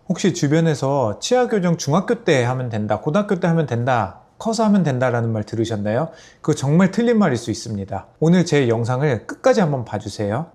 혹시 주변에서 치아 교정 중학교 때 하면 된다, 고등학교 때 하면 된다, 커서 하면 된다라는 말 들으셨나요? 그거 정말 틀린 말일 수 있습니다. 오늘 제 영상을 끝까지 한번 봐주세요.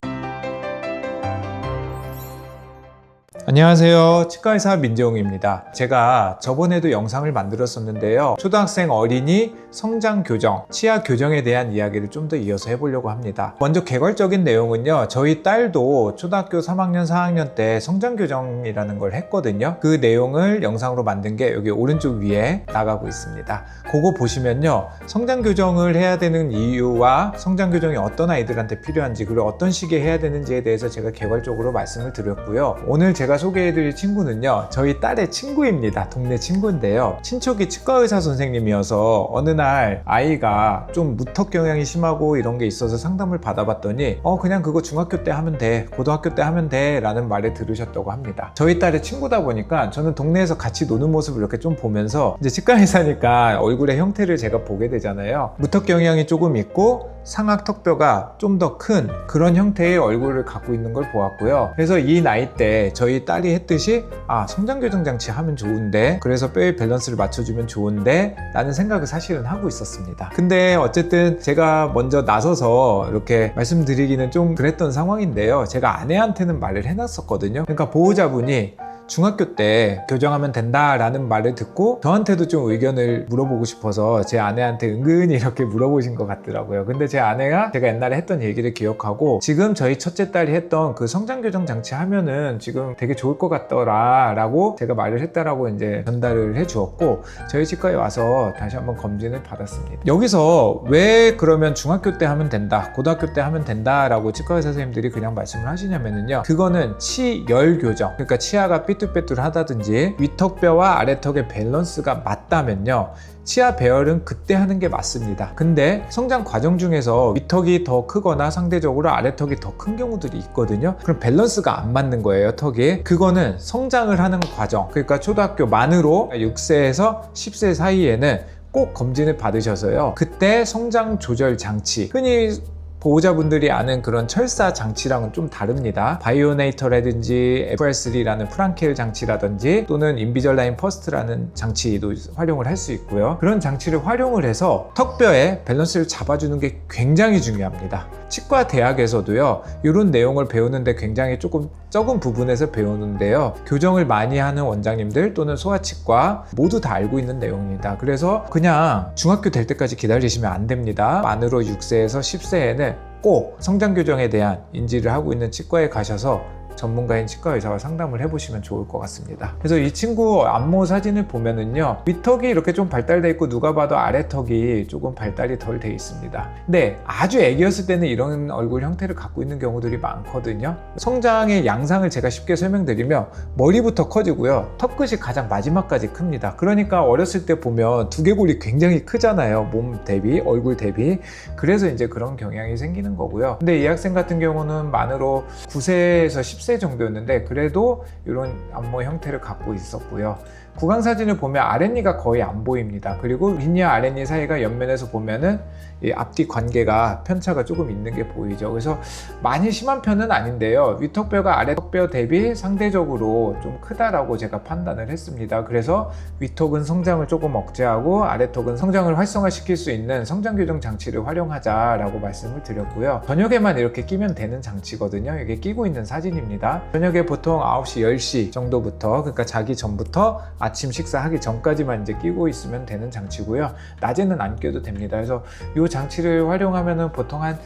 안녕하세요. 치과의사 민재홍입니다. 제가 저번에도 영상을 만들었었는데요. 초등학생 어린이 성장 교정, 치아 교정에 대한 이야기를 좀 더 이어서 해보려고 합니다. 먼저 개괄적인 내용은요. 저희 딸도 초등학교 3학년, 4학년 때 성장 교정이라는 걸 했거든요. 그 내용을 영상으로 만든 게 여기 오른쪽 위에 나가고 있습니다. 그거 보시면요. 성장 교정을 해야 되는 이유와 성장 교정이 어떤 아이들한테 필요한지 그리고 어떤 시기에 해야 되는지에 대해서 제가 개괄적으로 말씀을 드렸고요. 오늘 제가 소개해드릴 친구는요, 저희 딸의 친구입니다. 동네 친구인데요, 친척이 치과의사 선생님이어서 어느 날 아이가 좀 무턱 경향이 심하고 이런 게 있어서 상담을 받아봤더니 그냥 그거 중학교 때 하면 돼, 고등학교 때 하면 돼 라는 말을 들으셨다고 합니다. 저희 딸의 친구다 보니까 저는 동네에서 같이 노는 모습을 이렇게 좀 보면서, 이제 치과의사니까 얼굴의 형태를 제가 보게 되잖아요. 무턱 경향이 조금 있고 상악 턱뼈가 좀 더 큰 그런 형태의 얼굴을 갖고 있는 걸 보았고요. 그래서 이 나이 때 저희 딸이 했듯이 성장 교정 장치 하면 좋은데, 그래서 뼈의 밸런스를 맞춰주면 좋은데 라는 생각을 사실은 하고 있었습니다. 근데 어쨌든 제가 먼저 나서서 이렇게 말씀드리기는 좀 그랬던 상황인데요, 제가 아내한테는 말을 해놨었거든요. 그러니까 보호자분이 중학교 때 교정하면 된다라는 말을 듣고 저한테도 좀 의견을 물어보고 싶어서 제 아내한테 은근히 이렇게 물어보신 것 같더라고요. 근데 제 아내가 제가 옛날에 했던 얘기를 기억하고, 지금 저희 첫째 딸이 했던 그 성장 교정 장치 하면은 지금 되게 좋을 것 같더라 라고 제가 말을 했다라고 이제 전달을 해 주었고, 저희 치과에 와서 다시 한번 검진을 받았습니다. 여기서 왜 그러면 중학교 때 하면 된다, 고등학교 때 하면 된다 라고 치과의사 선생님들이 그냥 말씀을 하시냐면요, 그거는 치열 교정, 그러니까 치아가 삐뚤빼뚤하다든지 위턱뼈와 아래턱의 밸런스가 맞다면요, 치아 배열은 그때 하는 게 맞습니다. 근데 성장 과정 중에서 위턱이 더 크거나 상대적으로 아래턱이 더 큰 경우들이 있거든요. 그럼 밸런스가 안 맞는 거예요, 턱이. 그거는 성장을 하는 과정, 그러니까 초등학교 만으로 6세에서 10세 사이에는 꼭 검진을 받으셔서요, 그때 성장 조절 장치, 흔히 보호자분들이 아는 그런 철사 장치랑은 좀 다릅니다. 바이오네이터라든지 FR3라는 프랑켈 장치라든지 또는 인비절라인 퍼스트라는 장치도 활용을 할 수 있고요. 그런 장치를 활용을 해서 턱뼈의 밸런스를 잡아주는 게 굉장히 중요합니다. 치과 대학에서도요, 이런 내용을 배우는데 굉장히 조금 적은 부분에서 배우는데요, 교정을 많이 하는 원장님들 또는 소아치과 모두 다 알고 있는 내용입니다. 그래서 그냥 중학교 될 때까지 기다리시면 안 됩니다. 만으로 6세에서 10세에는 꼭 성장 교정에 대한 인지를 하고 있는 치과에 가셔서 전문가인 치과 의사와 상담을 해보시면 좋을 것 같습니다. 그래서 이 친구 안모 사진을 보면은요, 위턱이 이렇게 좀 발달돼 있고 누가 봐도 아래턱이 조금 발달이 덜 돼 있습니다. 근데 아주 애기였을 때는 이런 얼굴 형태를 갖고 있는 경우들이 많거든요. 성장의 양상을 제가 쉽게 설명드리면 머리부터 커지고요, 턱끝이 가장 마지막까지 큽니다. 그러니까 어렸을 때 보면 두개골이 굉장히 크잖아요, 몸 대비, 얼굴 대비. 그래서 이제 그런 경향이 생기는 거고요. 근데 이 학생 같은 경우는 만으로 9세에서 10세 정도였는데 그래도 이런 안모 형태를 갖고 있었고요. 구강 사진을 보면 아랫니가 거의 안 보입니다. 그리고 윗니와 아랫니 사이가 옆면에서 보면은 이 앞뒤 관계가 편차가 조금 있는 게 보이죠. 그래서 많이 심한 편은 아닌데요, 위턱뼈가 아래턱뼈 대비 상대적으로 좀 크다라고 제가 판단을 했습니다. 그래서 위턱은 성장을 조금 억제하고 아래턱은 성장을 활성화시킬 수 있는 성장 교정 장치를 활용하자라고 말씀을 드렸고요. 저녁에만 이렇게 끼면 되는 장치거든요. 이게 끼고 있는 사진입니다. 저녁에 보통 9시, 10시 정도부터, 그러니까 자기 전부터 아침 식사하기 전까지만 이제 끼고 있으면 되는 장치고요. 낮에는 안 껴도 됩니다. 그래서 이 장치를 활용하면은 보통 한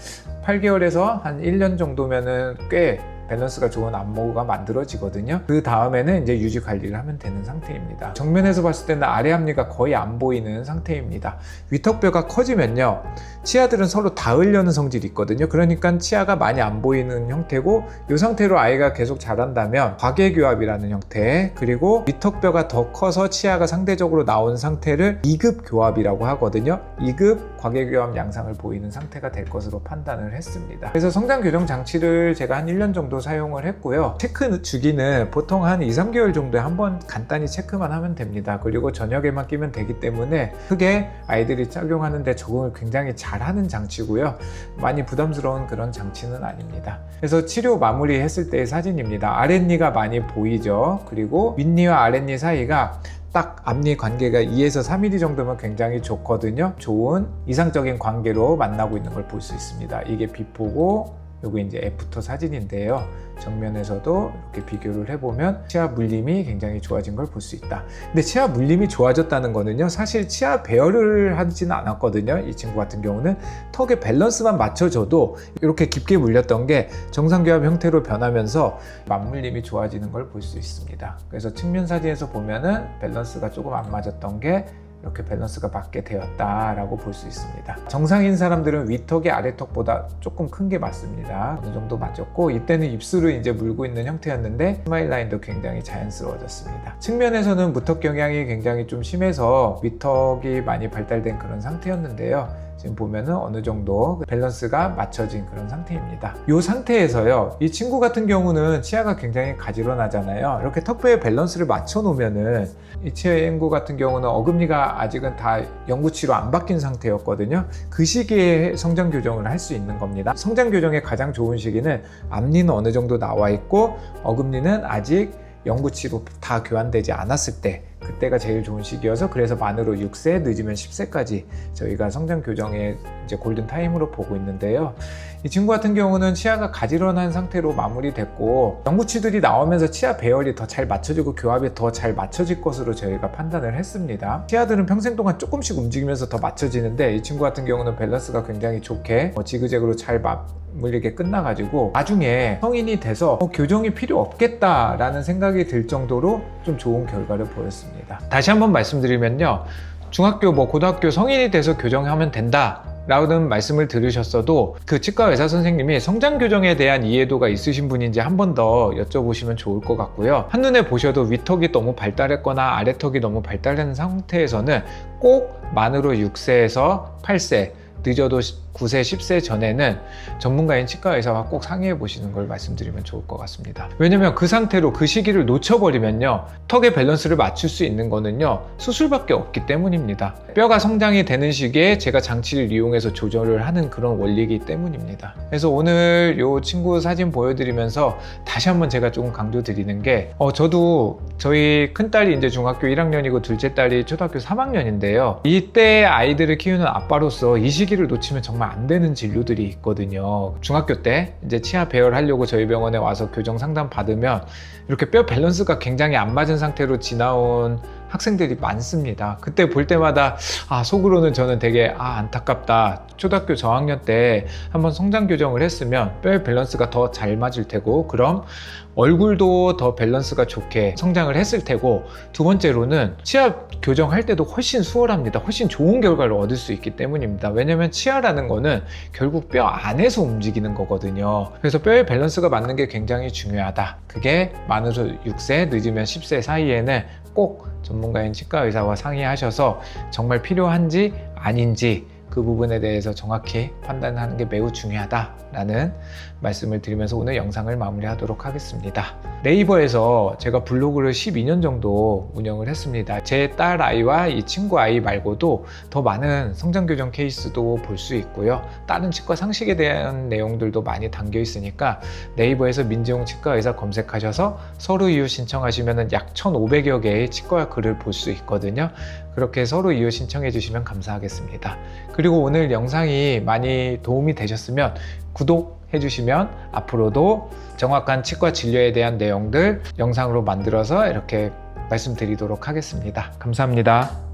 8개월에서 한 1년 정도면은 꽤 밸런스가 좋은 안모가 만들어지거든요. 그 다음에는 이제 유지 관리를 하면 되는 상태입니다. 정면에서 봤을 때는 아래 앞니가 거의 안 보이는 상태입니다. 위턱뼈가 커지면요, 치아들은 서로 닿으려는 성질이 있거든요. 그러니까 치아가 많이 안 보이는 형태고, 이 상태로 아이가 계속 자란다면 과계교합이라는 형태, 그리고 위턱뼈가 더 커서 치아가 상대적으로 나온 상태를 2급 교합이라고 하거든요. 2급 과계교합 양상을 보이는 상태가 될 것으로 판단을 했습니다. 그래서 성장 교정 장치를 제가 한 1년 정도 정도 사용을 했고요. 체크 주기는 보통 한 2-3개월 정도에 한번 간단히 체크만 하면 됩니다. 그리고 저녁에만 끼면 되기 때문에 크게 아이들이 착용하는데 적응을 굉장히 잘하는 장치고요. 많이 부담스러운 그런 장치는 아닙니다. 그래서 치료 마무리 했을 때의 사진입니다. 아랫니가 많이 보이죠. 그리고 윗니와 아랫니 사이가 딱 앞니 관계가 2에서 3mm 정도면 굉장히 좋거든요. 좋은 이상적인 관계로 만나고 있는 걸 볼 수 있습니다. 이게 비포고 요거 이제 애프터 사진인데요. 정면에서도 이렇게 비교를 해보면 치아 물림이 굉장히 좋아진 걸 볼 수 있다. 근데 치아 물림이 좋아졌다는 거는요, 사실 치아 배열을 하지는 않았거든요. 이 친구 같은 경우는 턱의 밸런스만 맞춰줘도 이렇게 깊게 물렸던 게 정상교합 형태로 변하면서 맞물림이 좋아지는 걸 볼 수 있습니다. 그래서 측면 사진에서 보면은 밸런스가 조금 안 맞았던 게 이렇게 밸런스가 맞게 되었다라고 볼 수 있습니다. 정상인 사람들은 위턱이 아래턱보다 조금 큰 게 맞습니다. 어느 정도 맞았고, 이때는 입술을 이제 물고 있는 형태였는데 스마일 라인도 굉장히 자연스러워졌습니다. 측면에서는 무턱 경향이 굉장히 좀 심해서 위턱이 많이 발달된 그런 상태였는데요. 지금 보면은 어느 정도 밸런스가 맞춰진 그런 상태입니다. 이 상태에서요, 이 친구 같은 경우는 치아가 굉장히 가지런하잖아요. 이렇게 턱뼈의 밸런스를 맞춰 놓으면은 이 치아의 앵구 같은 경우는 어금니가 아직은 다 영구치로 안 바뀐 상태였거든요. 그 시기에 성장 교정을 할 수 있는 겁니다. 성장 교정의 가장 좋은 시기는 앞니는 어느 정도 나와 있고 어금니는 아직 영구치로 다 교환되지 않았을 때, 그때가 제일 좋은 시기여서 그래서 만으로 6세, 늦으면 10세까지 저희가 성장 교정의 이제 골든 타임으로 보고 있는데요. 이 친구 같은 경우는 치아가 가지런한 상태로 마무리됐고, 영구치들이 나오면서 치아 배열이 더 잘 맞춰지고 교합이 더 잘 맞춰질 것으로 저희가 판단을 했습니다. 치아들은 평생 동안 조금씩 움직이면서 더 맞춰지는데, 이 친구 같은 경우는 밸런스가 굉장히 좋게 지그재그로 잘 맞물리게 끝나가지고 나중에 성인이 돼서 교정이 필요 없겠다라는 생각이 들 정도로 좀 좋은 결과를 보였습니다. 다시 한번 말씀드리면요, 중학교, 고등학교 성인이 돼서 교정하면 된다 라는 말씀을 들으셨어도 그 치과 의사 선생님이 성장 교정에 대한 이해도가 있으신 분인지 한 번 더 여쭤보시면 좋을 것 같고요. 한눈에 보셔도 위턱이 너무 발달했거나 아래턱이 너무 발달한 상태에서는 꼭 만으로 6세에서 8세, 늦어도 9세, 10세 전에는 전문가인 치과 의사와 꼭 상의해 보시는 걸 말씀드리면 좋을 것 같습니다. 왜냐면 그 상태로 그 시기를 놓쳐버리면요, 턱의 밸런스를 맞출 수 있는 거는요, 수술밖에 없기 때문입니다. 뼈가 성장이 되는 시기에 제가 장치를 이용해서 조절을 하는 그런 원리이기 때문입니다. 그래서 오늘 이 친구 사진 보여드리면서 다시 한번 제가 조금 강조드리는 게, 저도 저희 큰딸이 이제 중학교 1학년이고 둘째 딸이 초등학교 3학년인데요. 이때 아이들을 키우는 아빠로서 이 시기를 놓치면 정말 안 되는 진료들이 있거든요. 중학교 때 이제 치아 배열하려고 저희 병원에 와서 교정 상담 받으면 이렇게 뼈 밸런스가 굉장히 안 맞은 상태로 지나온 학생들이 많습니다. 그때 볼 때마다 속으로는 저는 되게 안타깝다. 초등학교 저학년 때 한번 성장 교정을 했으면 뼈의 밸런스가 더 잘 맞을 테고, 그럼 얼굴도 더 밸런스가 좋게 성장을 했을 테고, 두 번째로는 치아 교정할 때도 훨씬 수월합니다. 훨씬 좋은 결과를 얻을 수 있기 때문입니다. 왜냐면 치아라는 거는 결국 뼈 안에서 움직이는 거거든요. 그래서 뼈의 밸런스가 맞는 게 굉장히 중요하다. 그게 만으로 6세, 늦으면 10세 사이에는 꼭 전문가인 치과 의사와 상의하셔서 정말 필요한지 아닌지 그 부분에 대해서 정확히 판단하는 게 매우 중요하다라는 말씀을 드리면서 오늘 영상을 마무리하도록 하겠습니다. 네이버에서 제가 블로그를 12년 정도 운영을 했습니다. 제 딸 아이와 이 친구 아이 말고도 더 많은 성장교정 케이스도 볼 수 있고요. 다른 치과 상식에 대한 내용들도 많이 담겨 있으니까 네이버에서 민지용 치과 의사 검색하셔서 서류 이유 신청하시면 약 1,500여 개의 치과 글을 볼 수 있거든요. 그렇게 서류 이유 신청해 주시면 감사하겠습니다. 그리고 오늘 영상이 많이 도움이 되셨으면 구독해 주시면 앞으로도 정확한 치과 진료에 대한 내용들 영상으로 만들어서 이렇게 말씀드리도록 하겠습니다. 감사합니다.